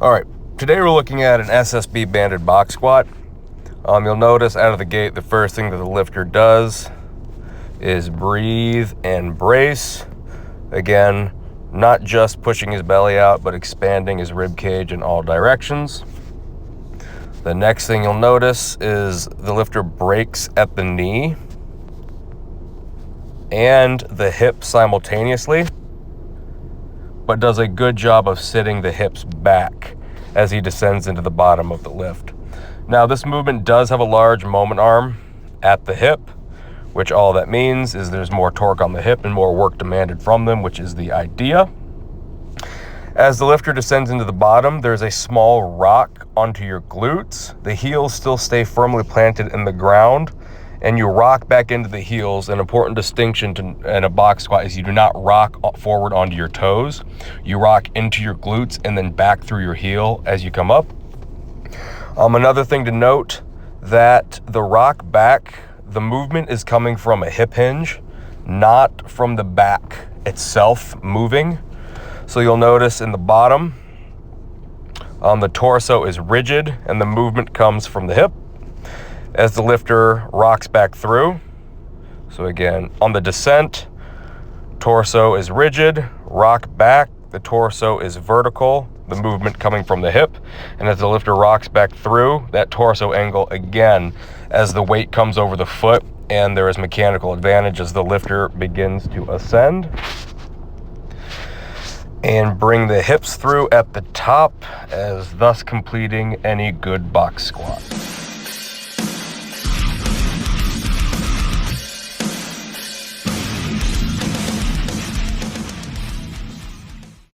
All right, today we're looking at an SSB banded box squat. You'll notice out of the gate, the first thing that the lifter does is breathe and brace. Again, not just pushing his belly out, but expanding his rib cage in all directions. The next thing you'll notice is the lifter breaks at the knee and the hip simultaneously, but does a good job of sitting the hips back as he descends into the bottom of the lift. Now, this movement does have a large moment arm at the hip, which all that means is there's more torque on the hip and more work demanded from them, which is the idea. As the lifter descends into the bottom, there's a small rock onto your glutes. The heels still stay firmly planted in the ground, and you rock back into the heels. An important distinction in a box squat is you do not rock forward onto your toes. You rock into your glutes and then back through your heel as you come up. Another thing to note, that the rock back, the movement is coming from a hip hinge, not from the back itself moving. So you'll notice in the bottom, the torso is rigid and the movement comes from the hip as the lifter rocks back through. So again, on the descent, torso is rigid, rock back, the torso is vertical, the movement coming from the hip. And as the lifter rocks back through, that torso angle again, as the weight comes over the foot and there is mechanical advantage as the lifter begins to ascend. And bring the hips through at the top, as thus completing any good box squat.